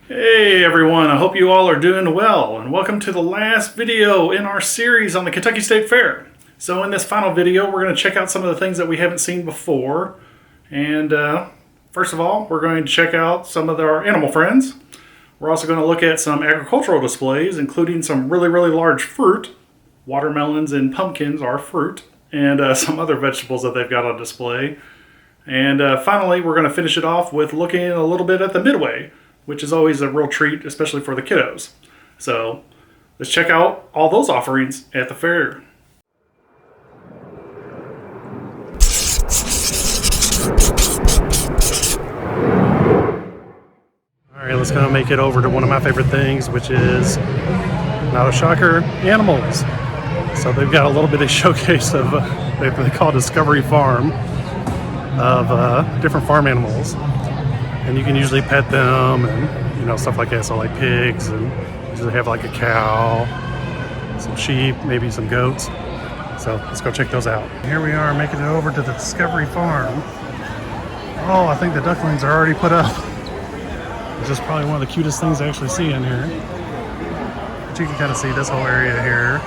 Hey everyone, I hope you all are doing well, and welcome to the last video in our series on the Kentucky State Fair. So in this final video, we're going to check out some of the things that we haven't seen before. And first of all, we're going to check out some of our animal friends. We're also going to look at some agricultural displays, including some really large fruit. Watermelons and pumpkins are fruit, and some other vegetables that they've got on display. And finally, we're going to finish it off with looking a little bit at the Midway, which is always a real treat, especially for the kiddos. So let's check out all those offerings at the fair. All right, let's go make it over to one of my favorite things, which is, not a shocker, animals. So they've got a little bit of showcase of, they call Discovery Farm, of different farm animals. And you can usually pet them and stuff like that. So like pigs, and usually have like a cow, some sheep, maybe some goats. So let's go check those out. Here we are making it over to the Discovery Farm. Oh, I think the ducklings are already put up. Which is probably one of the cutest things to actually see in here. But you can kind of see this whole area here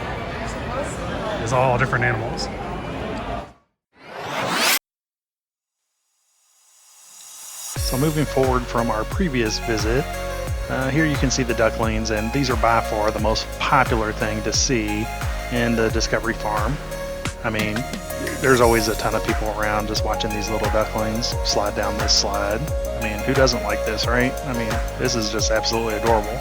is all different animals. So moving forward from our previous visit, here you can see the ducklings, and these are by far the most popular thing to see in the Discovery Farm. I mean, there's always a ton of people around just watching these little ducklings slide down this slide. I mean, who doesn't like this, right? I mean, this is just absolutely adorable.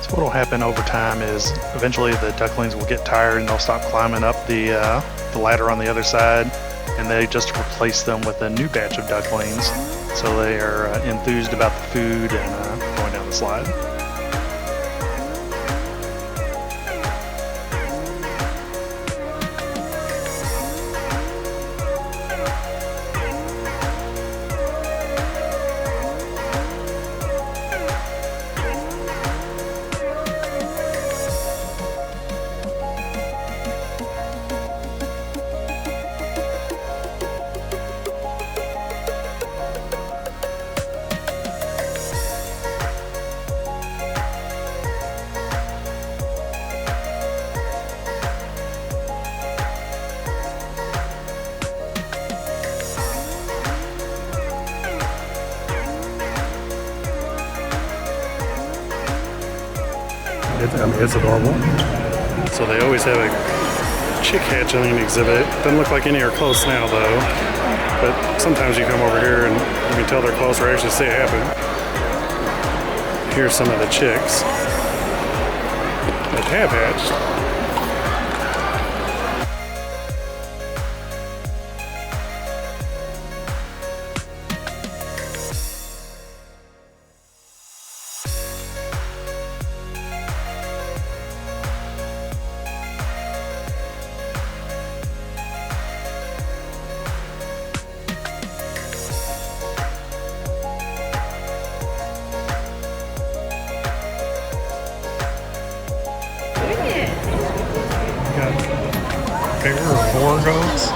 So what will happen over time is eventually the ducklings will get tired and they'll stop climbing up the ladder on the other side, and they just replace them with a new batch of ducklings, so they are enthused about the food and going down the slide. It's adorable. So they always have a chick hatching exhibit. Doesn't look like any are close now though. But sometimes you come over here and you can tell they're close or actually see it happen. Here's some of the chicks that have hatched. Bear or boar goats.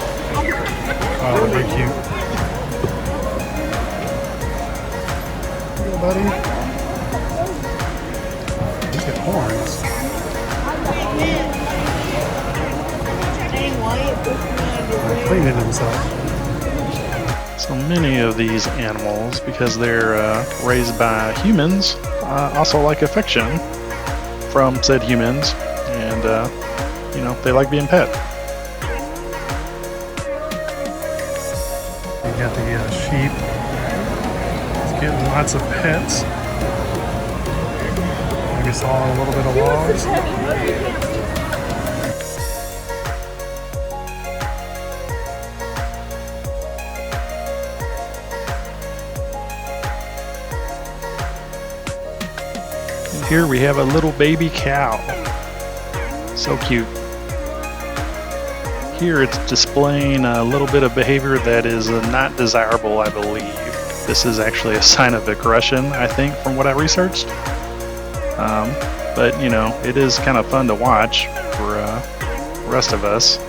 Oh, they're cute. Hey, buddy. He's got horns. He's cleaning himself. So many of these animals, because they're raised by humans, also like affection from said humans, and they like being pet. You got the sheep. He's getting lots of pets. Maybe saw a little bit of logs. And here we have a little baby cow. So cute. Here it's displaying a little bit of behavior that is not desirable, I believe. This is actually a sign of aggression, I think, from what I researched. But, it is kind of fun to watch for the rest of us.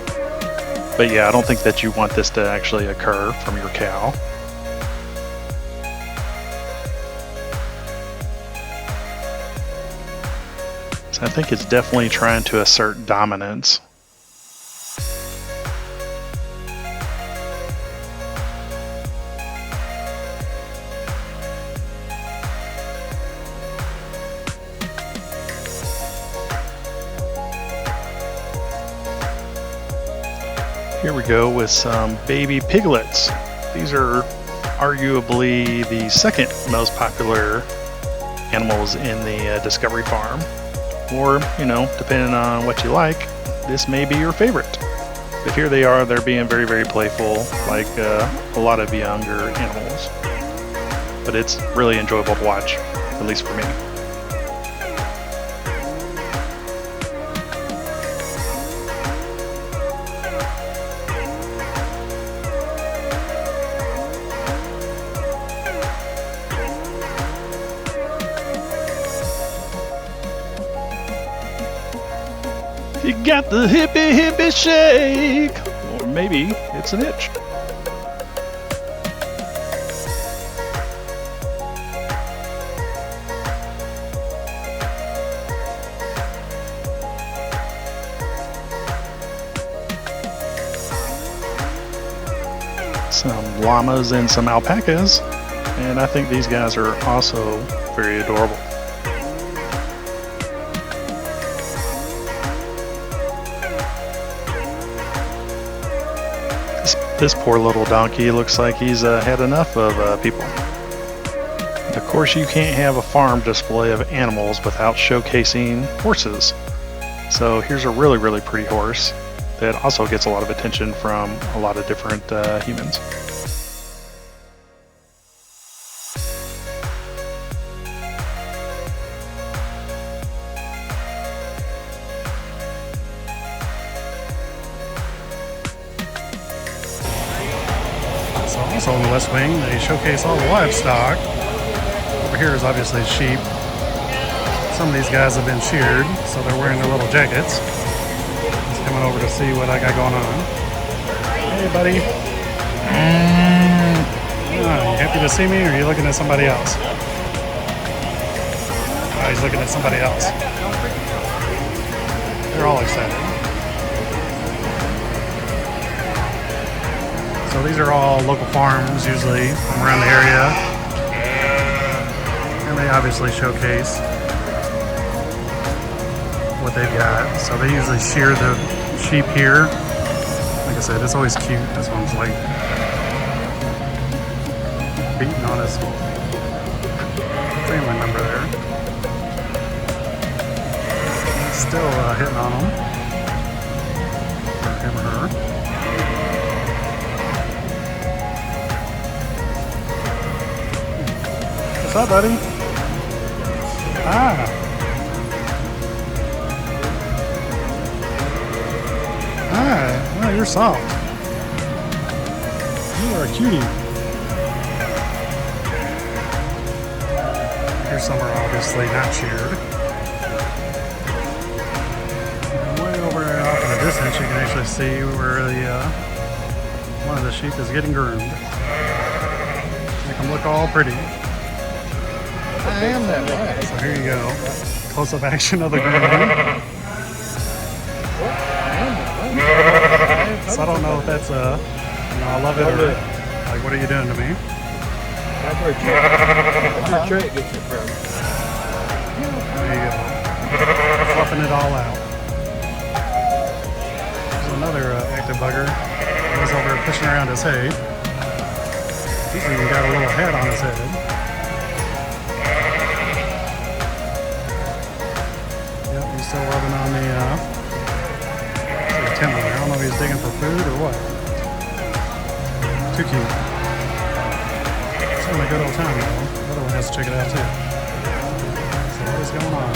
But yeah, I don't think that you want this to actually occur from your cow. I think it's definitely trying to assert dominance. Here we go with some baby piglets. These are arguably the second most popular animals in the Discovery Farm. Or, you know, depending on what you like, this may be your favorite. But here they are, they're being very, very playful, like a lot of younger animals. But it's really enjoyable to watch, at least for me. You got the hippie hippie shake, or maybe it's an itch. Some llamas and some alpacas, and I think these guys are also very adorable. This poor little donkey looks like he's had enough of people. Of course, you can't have a farm display of animals without showcasing horses. So here's a really, really pretty horse that also gets a lot of attention from a lot of different humans. So also in the West Wing, they showcase all the livestock. Over here is obviously sheep. Some of these guys have been sheared, so they're wearing their little jackets. Just coming over to see what I got going on. Hey, buddy. You happy to see me, or are you looking at somebody else? Oh, he's looking at somebody else. They're all excited. So these are all local farms, usually from around the area, and they obviously showcase what they've got. So they usually shear the sheep here. Like I said, it's always cute. This one's like beating on his family member there. Still hitting on him. Or him or her. What's up, buddy? Hi. Oh, you're soft. You are a cutie. Here's some are obviously not sheared. And way over off in the distance, you can actually see where the one of the sheep is getting groomed. Make them look all pretty. I am that way. So here you go. Close-up action of the grooming. So I don't know if that's I love it, or like, what are you doing to me? That's where Trent gets it from. There you go. Fluffing it all out. There's another active bugger. He's over there pushing around his hay. He's even got a little hat on his head. Yep, he's still rubbing on the timber there. I don't know if he's digging for food or what. Too cute. It's having a good old time though. The other one has to check it out too. So what is going on?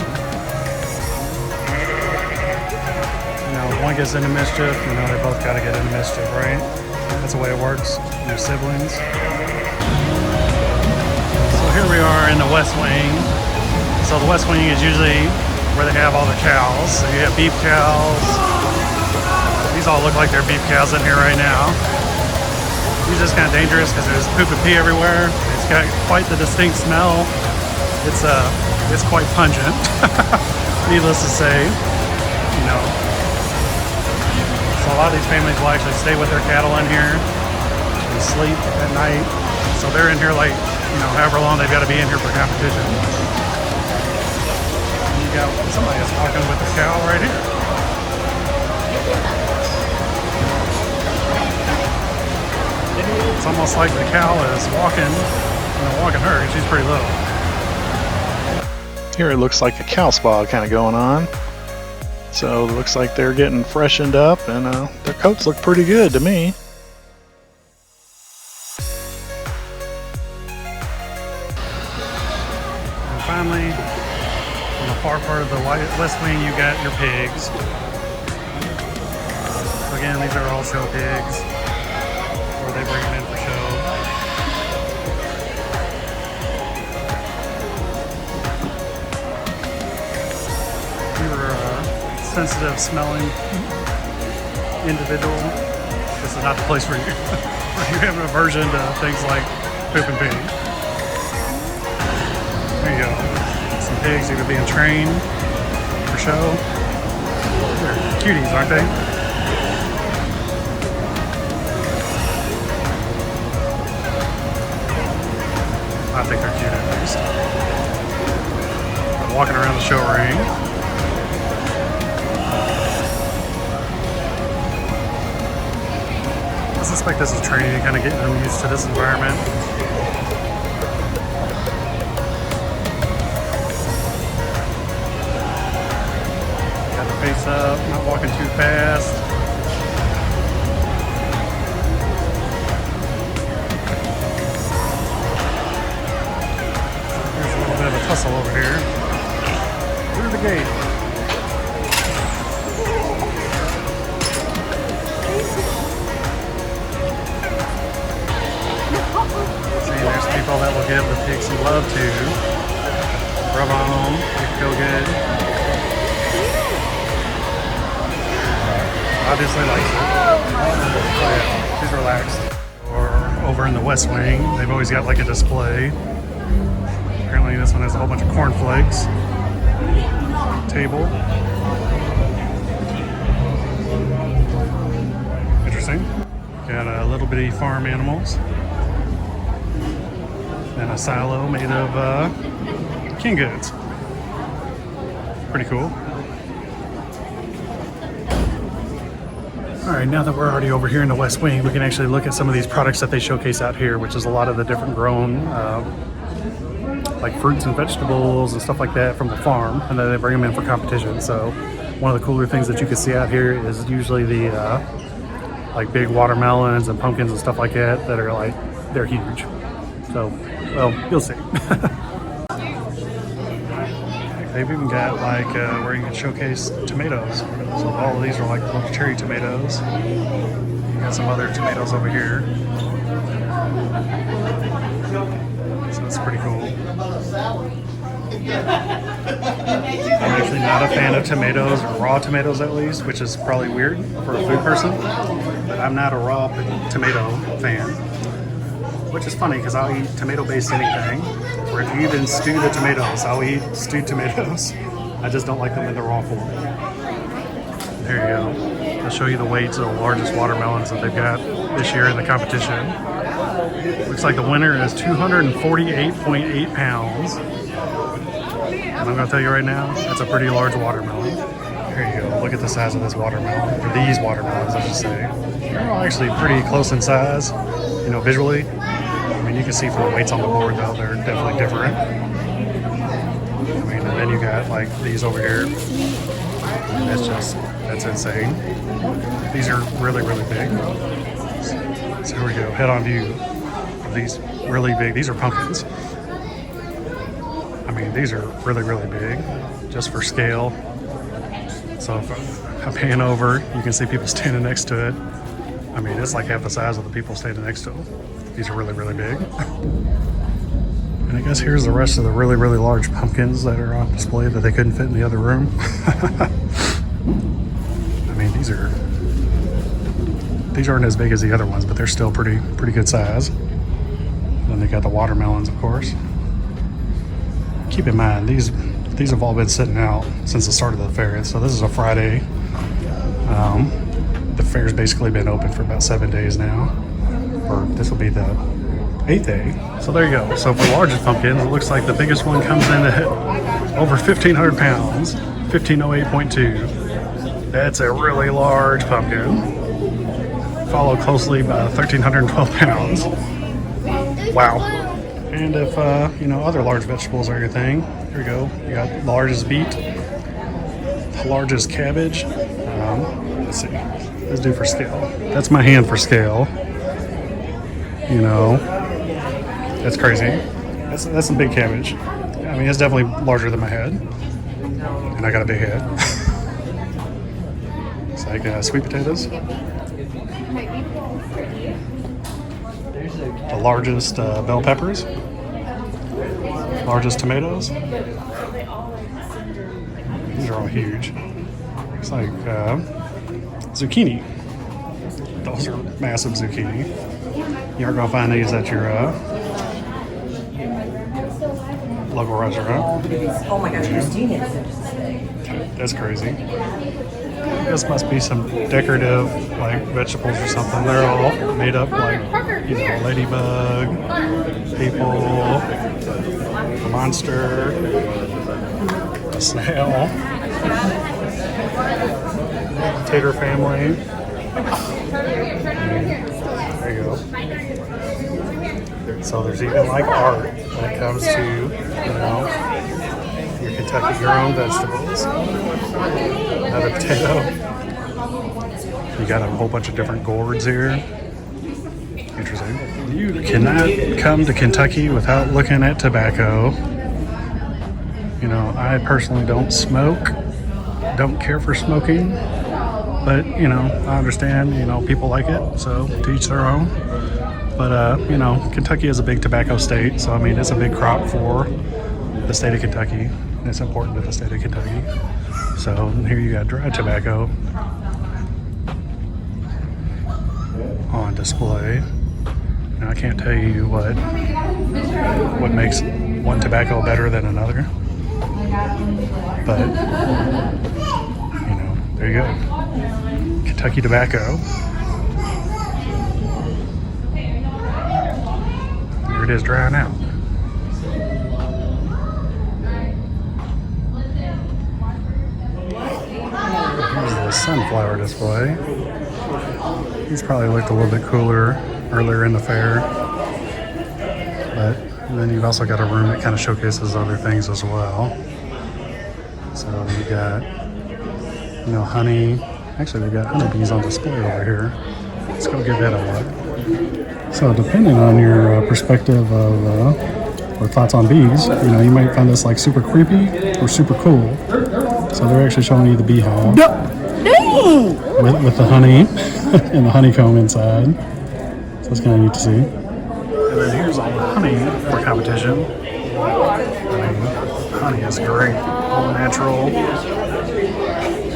You know, if one gets into mischief, you know, they both got to get into mischief, right? That's the way it works. They're siblings. So here we are in the West Wing. So the West Wing is usually where they have all the cows. So you have beef cows. These all look like they're beef cows in here right now. These are just kind of dangerous because there's poop and pee everywhere. It's got quite the distinct smell. It's quite pungent. needless to say, you know, so a lot of these families will actually stay with their cattle in here and sleep at night. So they're in here like, you know, however long they've got to be in here for competition. And you got somebody that's walking with a cow right here. It's almost like the cow is walking, you know, walking her, and she's pretty little. Here it looks like a cow spa kind of going on. So it looks like they're getting freshened up, and their coats look pretty good to me. And finally, on the far part of the west wing, you got your pigs. So again, these are all show pigs, or they bring them in for show. You're a sensitive smelling individual. This is not the place for you. You have an aversion to things like poop and pee. There you go. Some pigs either being trained for show. They're cuties, aren't they? I think they're cute at least. Walking around the show ring. I suspect this is training, kind of getting them used to this environment. Got the pace up, not walking too fast. There's a little bit of a tussle over here. Through the gate. There's people that will give the pigs some love too. Rub on them, make it feel good. Obviously likes it. Oh yeah, she's relaxed. Or over in the west wing, they've always got like a display. Apparently this one has a whole bunch of cornflakes. Table. Interesting. Got a little bitty farm animals. And a silo made of king goods. Pretty cool. All right, now that we're already over here in the West Wing, we can actually look at some of these products that they showcase out here, which is a lot of the different grown, like fruits and vegetables and stuff like that from the farm, and then they bring them in for competition. So one of the cooler things that you can see out here is usually the like big watermelons and pumpkins and stuff like that that are like, they're huge. So, well, you'll see. They've even got like where you can showcase tomatoes. So all of these are like little cherry tomatoes. You got some other tomatoes over here. So that's pretty cool. I'm actually not a fan of tomatoes, or raw tomatoes at least, which is probably weird for a food person. But I'm not a raw tomato fan. Which is funny because I'll eat tomato-based anything. Or if you even stew the tomatoes, I'll eat stewed tomatoes. I just don't like them in the raw form. There you go. I'll show you the weights of the largest watermelons that they've got this year in the competition. Looks like the winner is 248.8 pounds. And I'm going to tell you right now, that's a pretty large watermelon. Here you go. Look at the size of this watermelon. Or these watermelons, I should say. They're all actually pretty close in size, you know, visually. I mean, you can see from the weights on the board, though, they're definitely different. I mean, and then you got, like, these over here. That's insane. These are really, really big. So here we go, head-on view of these really big. These are pumpkins. I mean, these are really, really big, just for scale. So if I pan over, you can see people standing next to it. I mean, it's like half the size of the people standing next to them. These are really, really big. And I guess here's the rest of the really, really large pumpkins that are on display that they couldn't fit in the other room. I mean, these aren't as big as the other ones, but they're still pretty good size. Then they got the watermelons, of course. Keep in mind, these these have all been sitting out since the start of the fair. So this is a Friday. The fair's basically been open for about 7 days now. Or this will be the 8th day. So there you go. So for largest pumpkins, it looks like the biggest one comes in at over 1,500 pounds, 1508.2. That's a really large pumpkin. Followed closely by 1,312 pounds. Wow. And if, other large vegetables are your thing, here we go. You got the largest beet, the largest cabbage. Let's see. Let's do for scale. That's my hand for scale. That's crazy. That's some big cabbage. I mean, it's definitely larger than my head. And I got a big head. It's like sweet potatoes. The largest bell peppers. Largest tomatoes. These are all huge. Looks like zucchini. Those are massive zucchini. You aren't gonna find these at your local restaurant. Oh my gosh, Christine is. That's crazy. This must be some decorative like vegetables or something. They're all made up like ladybug, people, a monster, a snail, tater family. There you go. So there's even like art when it comes to, your Kentucky grown vegetables. Another potato. You got a whole bunch of different gourds here. Interesting. You cannot come to Kentucky without looking at tobacco. I personally don't smoke, don't care for smoking, but, I understand, people like it, so to each their own. But, Kentucky is a big tobacco state, so, it's a big crop for the state of Kentucky. It's important to the state of Kentucky. So here you got dry tobacco on display. Now I can't tell you what makes one tobacco better than another, but there you go. Kentucky tobacco. Here it is drying out. Here's the sunflower display. These probably looked a little bit cooler earlier in the fair, but then you've also got a room that kind of showcases other things as well. So you got, honey. Actually, they've got honeybees on display over here. Let's go give that a look. So depending on your perspective of or thoughts on bees, you might find this like super creepy or super cool. So they're actually showing you the bee hive with the honey and the honeycomb inside. So it's kind of neat to see. And then here's all the honey for competition. Honey is great, all natural.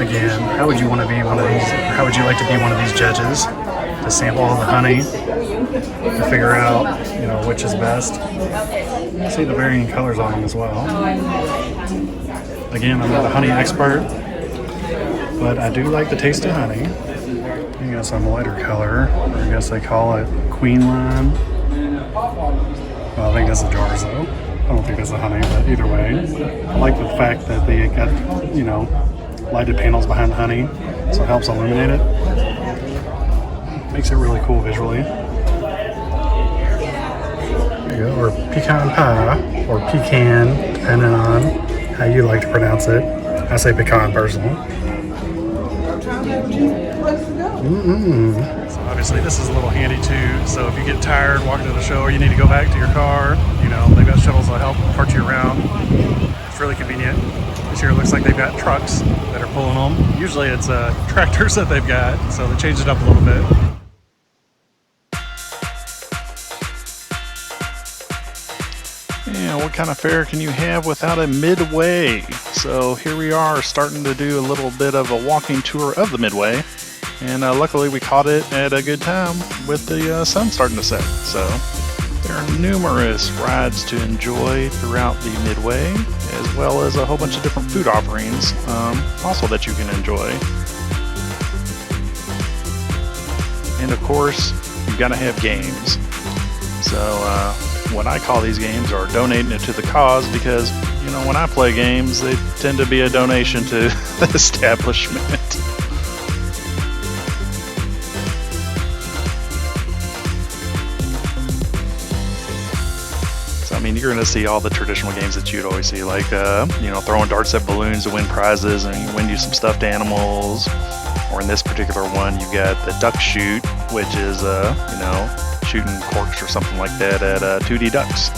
Again, how would you want to be one of these? How would you like to be one of these judges to sample all the honey to figure out, which is best? See the varying colors on them as well. Again, I'm not a honey expert, but I do like the taste of honey. You got some lighter color, or I guess they call it queen lime. Well, I think that's the jars though. I don't think that's the honey, but either way, I like the fact that they got, lighted panels behind the honey, so it helps illuminate it. Makes it really cool visually. There you go, or pecan pie, or pecan, depending on how you like to pronounce it. I say pecan personally. So obviously this is a little handy too, so if you get tired walking to the show or you need to go back to your car, they've got shuttles that help cart you around. It's really convenient. This year it looks like they've got trucks that are pulling them. Usually it's tractors that they've got, so they changed it up a little bit. Yeah, what kind of fair can you have without a Midway? So here we are starting to do a little bit of a walking tour of the Midway. And luckily we caught it at a good time with the sun starting to set. So There are numerous rides to enjoy throughout the Midway, as well as a whole bunch of different food offerings also that you can enjoy. And of course, you've got to have games. So what I call these games are donating it to the cause, because you know, when I play games, they tend to be a donation to the establishment. So I mean, you're going to see all the traditional games that you'd always see, like you know, throwing darts at balloons to win prizes, and you win you some stuffed animals. Or in this particular one, you've got the duck shoot, which is you know, shooting corks or something like that at 2D ducks.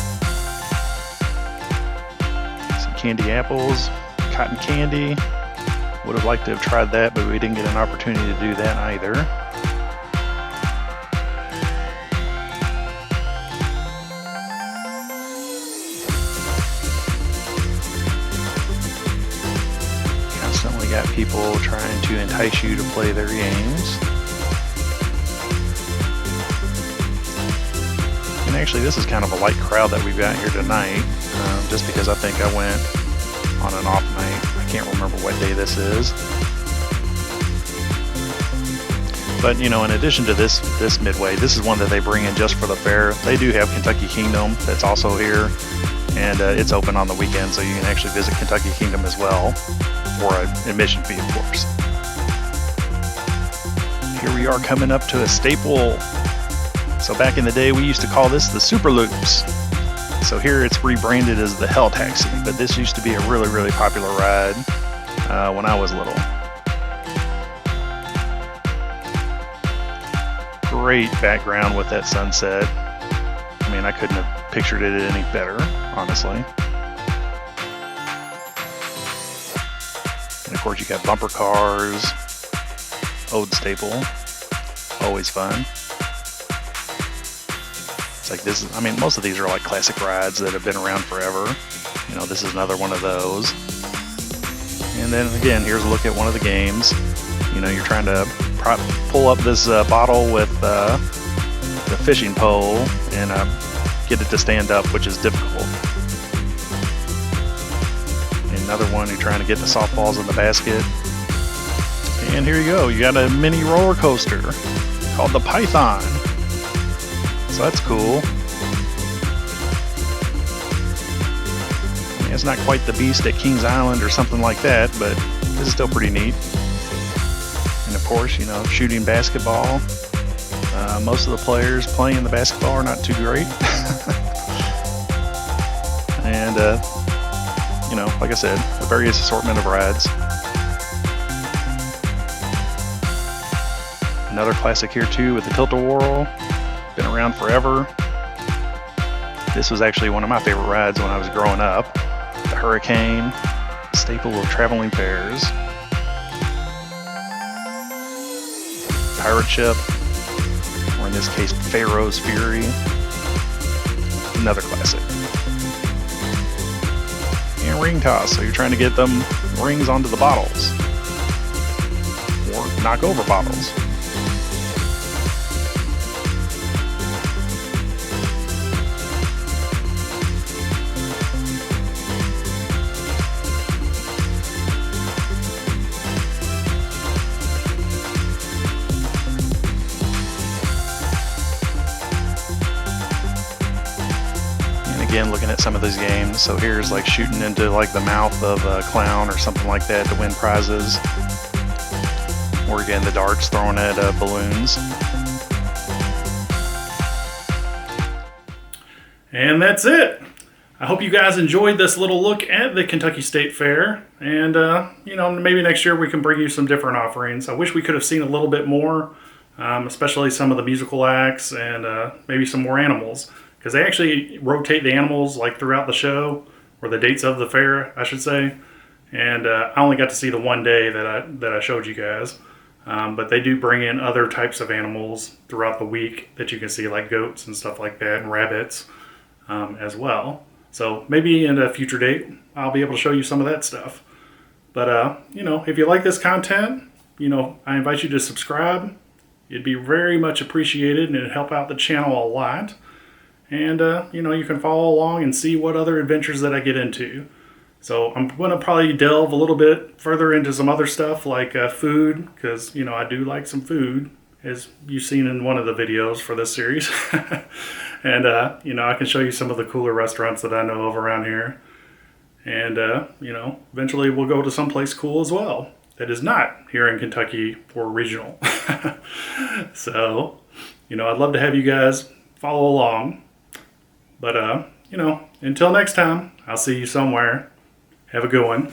Some candy apples, cotton candy. Would have liked to have tried that, but we didn't get an opportunity to do that either. Constantly got people trying to entice you to play their games. And actually, this is kind of a light crowd that we've got here tonight, just because I think I went on an off night. I can't remember what day this is. But you know, in addition to this Midway, this is one that they bring in just for the fair. They do have Kentucky Kingdom that's also here, and it's open on the weekend, so you can actually visit Kentucky Kingdom as well, for an admission fee, of course. Here we are coming up to a staple. So back in the day, we used to call this the Super Loops. So here it's rebranded as the Hell Taxi, but this used to be a really, really popular ride when I was little. Great background with that sunset. I mean, I couldn't have pictured it any better, honestly. And of course, you got bumper cars, old staple, always fun. It's like this is, I mean, most of these are like classic rides that have been around forever. You know, this is another one of those. And then again, here's a look at one of the games. You know, you're trying to pull up this bottle with the fishing pole and get it to stand up, which is difficult. Another one, you're trying to get the softballs in the basket. And here you go, you got a mini roller coaster called the Python. So that's cool. I mean, it's not quite the Beast at Kings Island or something like that, but this is still pretty neat. And of course, you know, shooting basketball. Most of the players playing the basketball are not too great. And, you know, like I said, a various assortment of rides. Another classic here too with the Tilt-A-Whirl. Been around forever. This was actually one of my favorite rides when I was growing up. The Hurricane, staple of traveling fairs. Pirate Ship, or in this case, Pharaoh's Fury. Another classic. And ring toss, so you're trying to get them rings onto the bottles. Or knock over bottles. Again, looking at some of these games. So here's like shooting into like the mouth of a clown or something like that to win prizes. Or again, the darts thrown at balloons. And that's it. I hope you guys enjoyed this little look at the Kentucky State Fair. And, you know, maybe next year we can bring you some different offerings. I wish we could have seen a little bit more, especially some of the musical acts and maybe some more animals. Because they actually rotate the animals like throughout the show, or the dates of the fair, I should say. And I only got to see the one day that I showed you guys. But they do bring in other types of animals throughout the week that you can see, like goats and stuff like that, and rabbits as well. So maybe in a future date, I'll be able to show you some of that stuff. But, you know, if you like this content, you know, I invite you to subscribe. It'd be very much appreciated, and it'd help out the channel a lot. and you know, you can follow along and see what other adventures that I get into. So I'm going to probably delve a little bit further into some other stuff like food, because, you know, I do like some food, as you've seen in one of the videos for this series. And, you know, I can show you some of the cooler restaurants that I know of around here. And, you know, eventually we'll go to someplace cool as well that is not here in Kentucky or regional. So, you know, I'd love to have you guys follow along. But, you know, until next time, I'll see you somewhere. Have a good one.